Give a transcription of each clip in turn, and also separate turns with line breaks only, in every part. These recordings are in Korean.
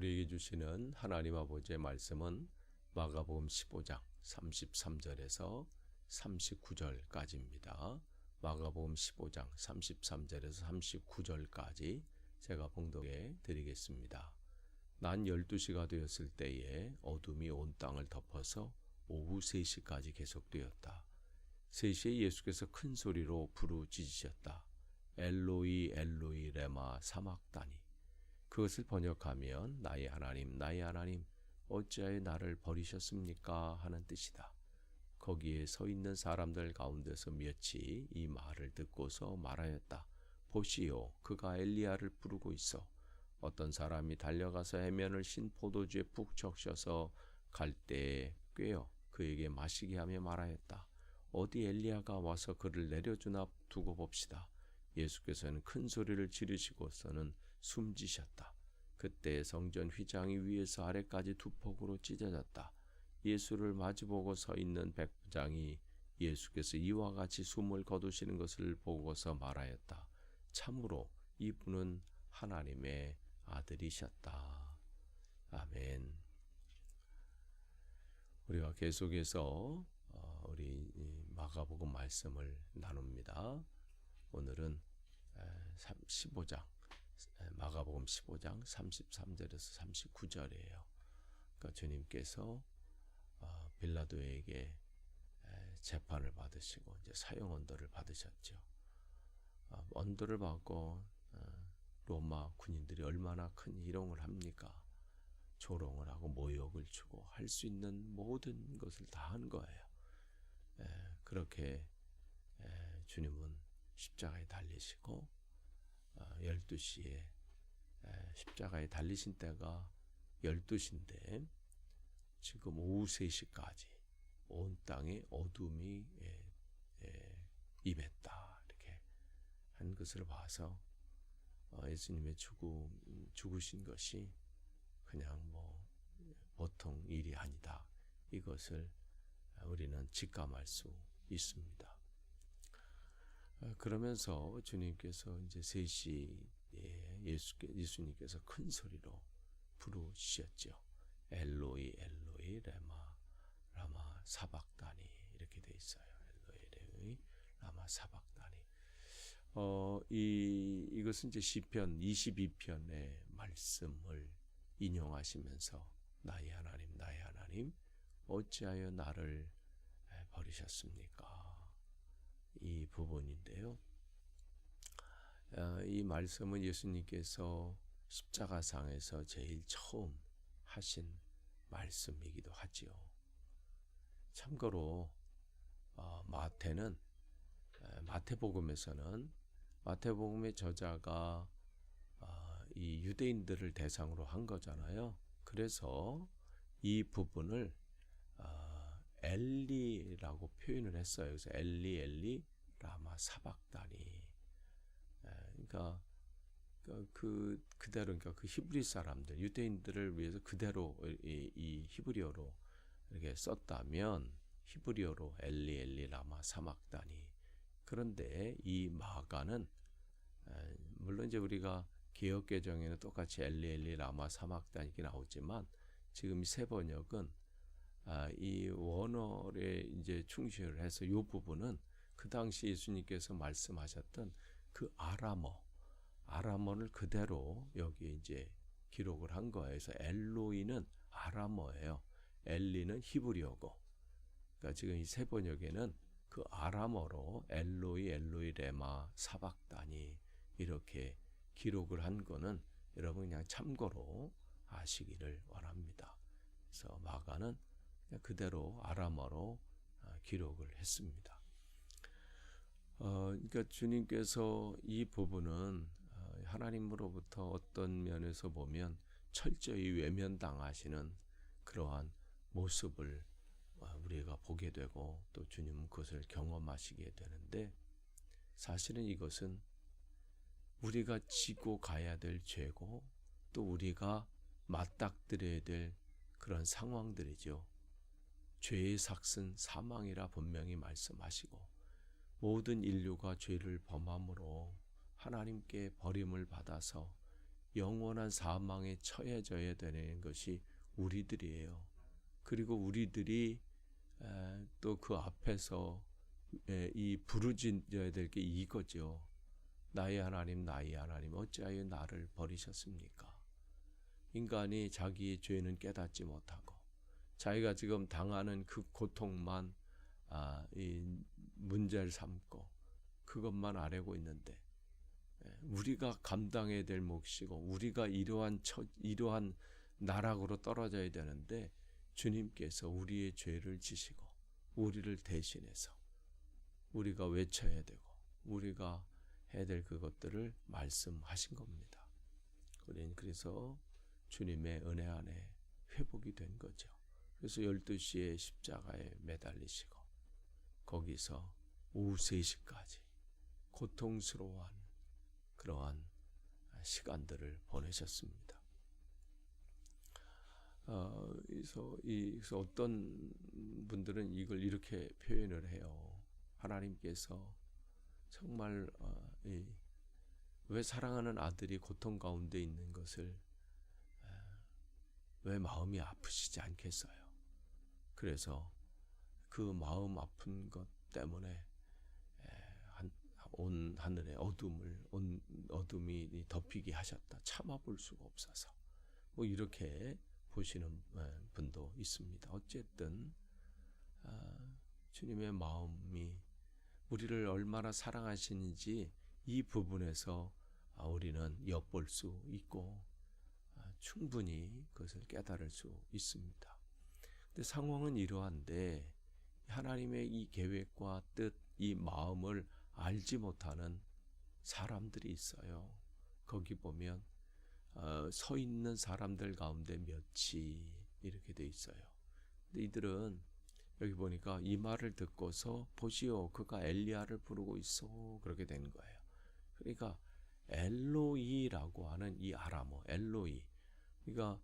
우리에게 주시는 하나님 아버지의 말씀은 마가복음 15장 33절에서 39절까지입니다. 마가복음 15장 33절에서 39절까지 제가 봉독해 드리겠습니다. 난 12시가 되었을 때에 어둠이 온 땅을 덮어서 오후 3시까지 계속되었다. 3시에 예수께서 큰 소리로 부르짖으셨다. 엘로이 엘로이 레마 사막다니. 그것을 번역하면 나의 하나님 어찌하여 나를 버리셨습니까? 하는 뜻이다. 거기에 서 있는 사람들 가운데서 몇이 이 말을 듣고서 말하였다. 보시오, 그가 엘리야를 부르고 있어. 어떤 사람이 달려가서 해면을 신 포도주에 푹 적셔서 갈대에 꿰어 그에게 마시게 하며 말하였다. 어디 엘리야가 와서 그를 내려주나 두고 봅시다. 예수께서는 큰 소리를 지르시고서는 숨지셨다. 그때 성전 휘장이 위에서 아래까지 두 폭으로 찢어졌다. 예수를 마주보고 서 있는 백부장이 예수께서 이와 같이 숨을 거두시는 것을 보고서 말하였다. 참으로 이분은 하나님의 아들이셨다. 아멘. 우리가 계속해서 우리 마가복음 말씀을 나눕니다. 오늘은 15장 마가복음 15장 33절에서 39절이에요. 그러니까 주님께서 빌라도에게 재판을 받으시고 이제 사형 언도를 받으셨죠. 언도를 받고 로마 군인들이 얼마나 큰 희롱을 합니까? 조롱을 하고 모욕을 주고 할 수 있는 모든 것을 다 한 거예요. 그렇게 주님은 십자가에 달리시고 12시에 십자가에 달리신 때가 12시인데 지금 오후 3시까지 온 땅에 어둠이 임했다. 이렇게 한 것을 봐서 예수님의 죽으신 것이 그냥 보통 일이 아니다. 이것을 우리는 직감할 수 있습니다. 그러면서 주님께서 이제 3시에 예수님께서 큰 소리로 부르셨죠. 엘로이 엘로이 라마 사박다니 이렇게 돼 있어요. 엘로이 엘로이 라마 사박다니. 이것은 이제 시편 22편의 말씀을 인용하시면서 나의 하나님 어찌하여 나를 버리셨습니까? 이 부분인데요. 이 말씀은 예수님께서 십자가상에서 제일 처음 하신 말씀이기도 하지요. 참고로 마태복음에서는 마태복음의 저자가 이 유대인들을 대상으로 한 거잖아요. 그래서 이 부분을 엘리라고 표현을 했어요. 그래서 엘리 라마 사박다니. 그러니까 그대로 그 히브리 사람들 유대인들을 위해서 그대로 이 히브리어로 이렇게 썼다면 히브리어로 엘리 라마 사박다니. 그런데 이 마가는 물론 이제 우리가 개역 개정에는 똑같이 엘리 라마 사박다니 이렇게 나오지만 지금 세 번역은 이 원어에 이제 충실을 해서 이 부분은 그 당시 예수님께서 말씀하셨던 그 아람어를 그대로 여기에 이제 기록을 한 거예요. 그래서 엘로이는 아람어예요. 엘리는 히브리어고. 그러니까 지금 이 세 번역에는 그 아람어로 엘로이 레마 사박다니 이렇게 기록을 한 거는 여러분 그냥 참고로 아시기를 원합니다. 그래서 마가는 그대로 아람어로 기록을 했습니다. 그러니까 주님께서 이 부분은 하나님으로부터 어떤 면에서 보면 철저히 외면당하시는 그러한 모습을 우리가 보게 되고 또 주님은 그것을 경험하시게 되는데 사실은 이것은 우리가 지고 가야 될 죄고 또 우리가 맞닥뜨려야 될 그런 상황들이죠. 죄의 삭은 사망이라 분명히 말씀하시고 모든 인류가 죄를 범함으로 하나님께 버림을 받아서 영원한 사망에 처해져야 되는 것이 우리들이에요. 그리고 우리들이 또 그 앞에서 이 부르짖어야 될 게 이거죠. 나의 하나님, 나의 하나님, 어찌하여 나를 버리셨습니까? 인간이 자기의 죄는 깨닫지 못하고 자기가 지금 당하는 그 고통만 이 문제를 삼고 그것만 알고 있는데, 우리가 감당해야 될 몫이고 우리가 이러한 나락으로 떨어져야 되는데, 주님께서 우리의 죄를 지시고 우리를 대신해서 우리가 외쳐야 되고 우리가 해야 될 그것들을 말씀하신 겁니다. 우리는 그래서 주님의 은혜 안에 회복이 된 거죠. 그래서 12시에 십자가에 매달리시고 거기서 오후 3시까지 고통스러워한 그러한 시간들을 보내셨습니다. 그래서 어떤 분들은 이걸 이렇게 표현을 해요. 하나님께서 정말 왜 사랑하는 아들이 고통 가운데 있는 것을 왜 마음이 아프시지 않겠어요? 그래서 그 마음 아픈 것 때문에 온 하늘에 어둠이 덮이게 하셨다. 참아볼 수가 없어서 뭐 이렇게 보시는 분도 있습니다. 어쨌든 주님의 마음이 우리를 얼마나 사랑하시는지 이 부분에서 우리는 엿볼 수 있고 충분히 그것을 깨달을 수 있습니다. 근데 상황은 이러한데 하나님의 이 계획과 뜻, 이 마음을 알지 못하는 사람들이 있어요. 거기 보면 서 있는 사람들 가운데 몇이 이렇게 돼 있어요. 근데 이들은 여기 보니까 이 말을 듣고서 보시오, 그가 엘리야를 부르고 있어, 그렇게 된 거예요. 그러니까 엘로이라고 하는 이 아람어 엘로이, 그러니까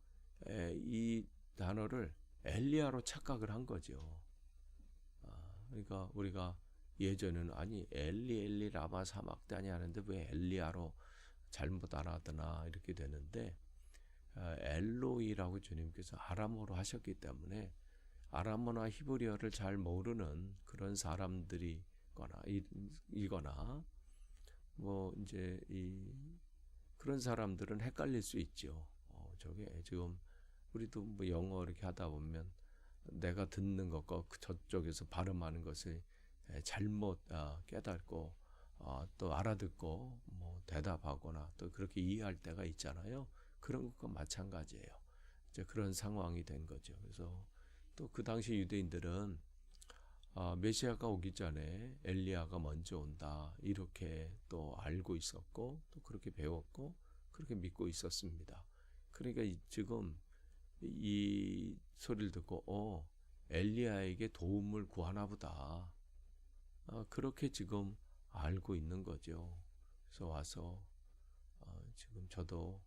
이 단어를 엘리야로 착각을 한 거죠. 그러니까 우리가 예전에는 아니 엘리 라마 사막다니 하는데 왜 엘리야로 잘못 알아듣나 이렇게 되는데, 엘로이라고 주님께서 아람어로 하셨기 때문에 아람어나 히브리어를 잘 모르는 그런 사람들이거나 이거나 뭐 이제 그런 사람들은 헷갈릴 수 있죠. 저게 지금 우리도 뭐 영어 이렇게 하다 보면 내가 듣는 것과 저쪽에서 발음하는 것을 잘못 깨닫고 또 알아듣고 뭐 대답하거나 또 그렇게 이해할 때가 있잖아요. 그런 것과 마찬가지예요. 이제 그런 상황이 된 거죠. 그래서 또 그 당시 유대인들은 메시아가 오기 전에 엘리야가 먼저 온다 이렇게 또 알고 있었고 또 그렇게 배웠고 그렇게 믿고 있었습니다. 그러니까 지금 이 소리를 듣고 엘리야에게 도움을 구하나 보다, 그렇게 지금 알고 있는 거죠. 그래서 와서 지금 저도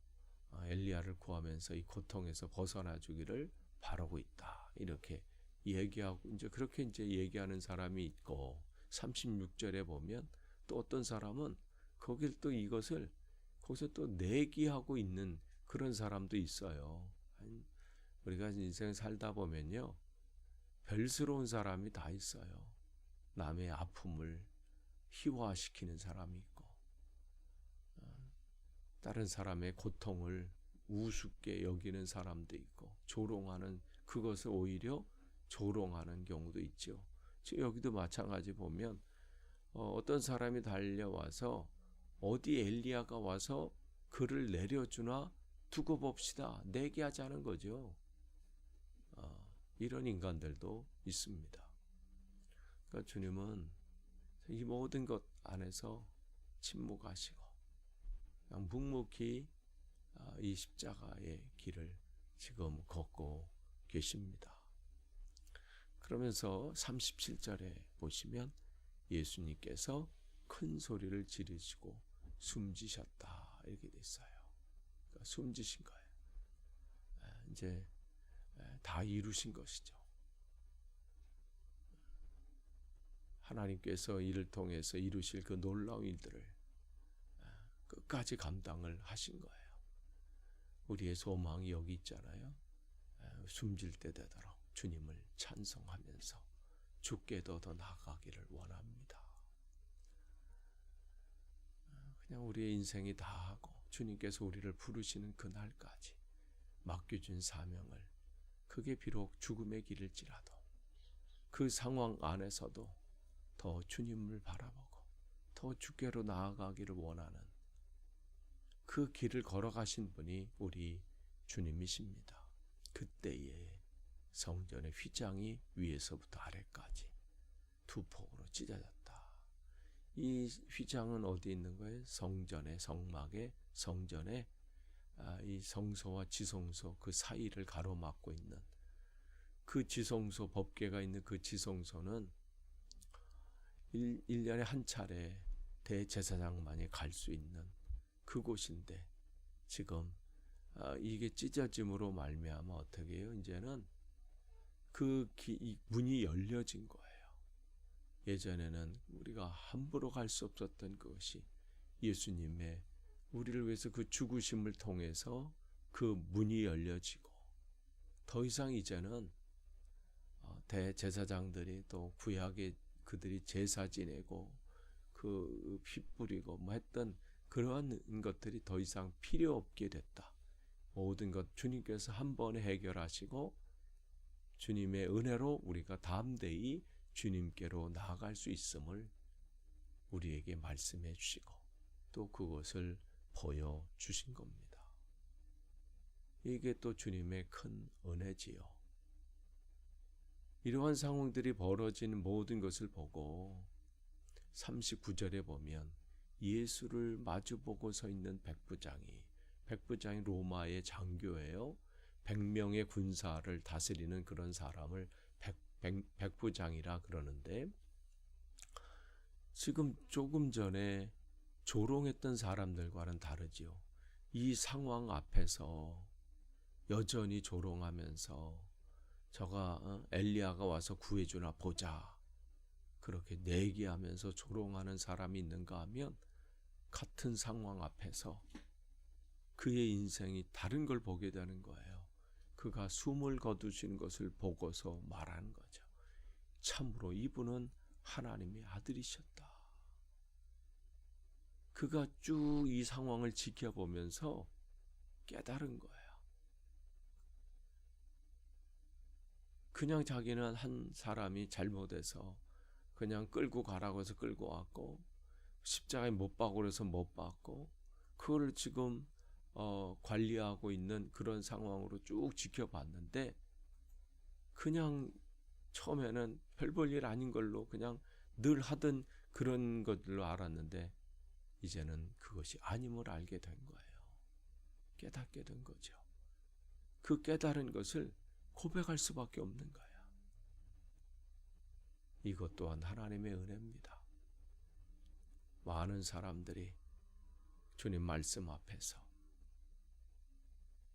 엘리야를 구하면서 이 고통에서 벗어나 주기를 바라고 있다 이렇게 얘기하고 이제 그렇게 이제 얘기하는 사람이 있고, 36절에 보면 또 어떤 사람은 거길 또 이것을 거기서 또 내기하고 있는 그런 사람도 있어요. 우리가 인생 살다 보면요, 별스러운 사람이 다 있어요. 남의 아픔을 희화시키는 사람이 있고, 다른 사람의 고통을 우습게 여기는 사람도 있고, 조롱하는, 그것을 오히려 조롱하는 경우도 있죠. 여기도 마찬가지 보면 어떤 사람이 달려와서 어디 엘리야가 와서 그를 내려주나 두고 봅시다, 내게 하자는 거죠. 이런 인간들도 있습니다. 그러니까 주님은 이 모든 것 안에서 침묵하시고 그냥 묵묵히 이 십자가의 길을 지금 걷고 계십니다. 그러면서 37절에 보시면 예수님께서 큰 소리를 지르시고 숨지셨다 이렇게 돼 있어요. 그러니까 숨지신 거예요. 이제 다 이루신 것이죠. 하나님께서 이를 통해서 이루실 그 놀라운 일들을 끝까지 감당을 하신 거예요. 우리의 소망이 여기 있잖아요. 숨질 때 되도록 주님을 찬송하면서 주께도 더 나아가기를 원합니다. 그냥 우리의 인생이 다 하고 주님께서 우리를 부르시는 그날까지 맡겨준 사명을, 그게 비록 죽음의 길일지라도 그 상황 안에서도 더 주님을 바라보고 더 주께로 나아가기를 원하는 그 길을 걸어가신 분이 우리 주님이십니다. 그때에 성전의 휘장이 위에서부터 아래까지 두 폭으로 찢어졌다. 이 휘장은 어디 있는 거예요? 성전의 성막에, 성전의 이 성소와 지성소 그 사이를 가로막고 있는 그 지성소, 법궤가 있는 그 지성소는 1년에 한 차례 대제사장만이 갈 수 있는 그곳인데, 지금 이게 찢어짐으로 말미암아 어떻게 해요? 이제는 이 문이 열려진 거예요. 예전에는 우리가 함부로 갈 수 없었던 그것이 예수님의 우리를 위해서 그 죽으심을 통해서 그 문이 열려지고, 더 이상 이제는 대제사장들이 또 구약에 그들이 제사 지내고 그 피 뿌리고 뭐 했던 그러한 것들이 더 이상 필요 없게 됐다. 모든 것 주님께서 한 번에 해결하시고 주님의 은혜로 우리가 담대히 주님께로 나아갈 수 있음을 우리에게 말씀해 주시고 또 그것을 보여주신 겁니다. 이게 또 주님의 큰 은혜지요. 이러한 상황들이 벌어진 모든 것을 보고 39절에 보면 예수를 마주보고 서 있는 백부장이 로마의 장교예요. 100명의 군사를 다스리는 그런 사람을 백부장이라 그러는데, 지금 조금 전에 조롱했던 사람들과는 다르지요. 이 상황 앞에서 여전히 조롱하면서 저가 엘리야가 와서 구해주나 보자, 그렇게 내기하면서 조롱하는 사람이 있는가 하면 같은 상황 앞에서 그의 인생이 다른 걸 보게 되는 거예요. 그가 숨을 거두신 것을 보고서 말하는 거죠. 참으로 이분은 하나님의 아들이셨다. 그가 쭉 이 상황을 지켜보면서 깨달은 거예요. 그냥 자기는 한 사람이 잘못해서 그냥 끌고 가라고 해서 끌고 왔고, 십자가에 못 박으라고 해서 못 박고, 그걸 지금 관리하고 있는 그런 상황으로 쭉 지켜봤는데, 그냥 처음에는 별 볼 일 아닌 걸로 그냥 늘 하던 그런 것들로 알았는데, 이제는 그것이 아님을 알게 된 거예요. 깨닫게 된 거죠. 그 깨달은 것을 고백할 수밖에 없는 거예요. 이것 또한 하나님의 은혜입니다. 많은 사람들이 주님 말씀 앞에서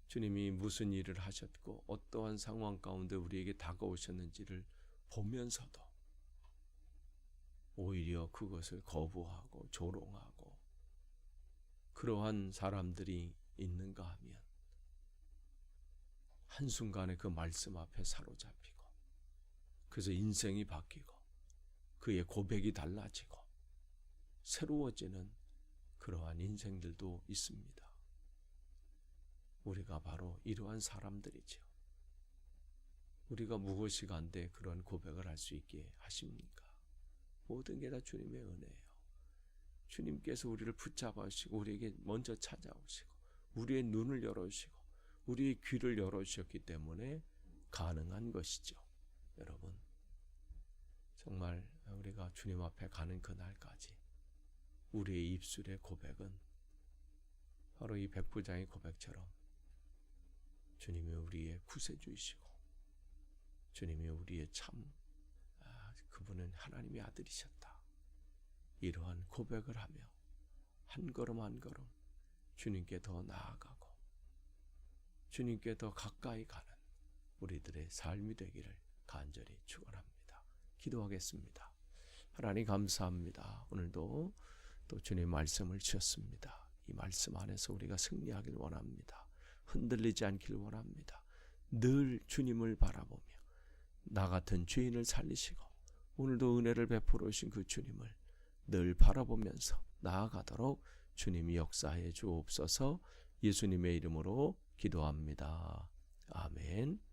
주님이 무슨 일을 하셨고 어떠한 상황 가운데 우리에게 다가오셨는지를 보면서도 오히려 그것을 거부하고 조롱하고 그러한 사람들이 있는가 하면 한순간에 그 말씀 앞에 사로잡히고, 그래서 인생이 바뀌고 그의 고백이 달라지고 새로워지는 그러한 인생들도 있습니다. 우리가 바로 이러한 사람들이죠. 우리가 무엇이 간데 그런 고백을 할 수 있게 하십니까? 모든 게 다 주님의 은혜예요. 주님께서 우리를 붙잡으시고 우리에게 먼저 찾아오시고 우리의 눈을 열어주시고 우리의 귀를 열어주셨기 때문에 가능한 것이죠. 여러분, 정말 우리가 주님 앞에 가는 그날까지 우리의 입술의 고백은 바로 이 백부장의 고백처럼 주님이 우리의 구세주이시고 주님이 우리의 그분은 하나님의 아들이셨다, 이러한 고백을 하며 한 걸음 한 걸음 주님께 더 나아가고 주님께 더 가까이 가는 우리들의 삶이 되기를 간절히 축원합니다. 기도하겠습니다. 하나님 감사합니다. 오늘도 또 주님 말씀을 주셨습니다. 이 말씀 안에서 우리가 승리하길 원합니다. 흔들리지 않길 원합니다. 늘 주님을 바라보며 나 같은 죄인을 살리시고 오늘도 은혜를 베풀어 오신 그 주님을 늘 바라보면서 나아가도록 주님이 역사해 주옵소서. 예수님의 이름으로 기도합니다. 아멘.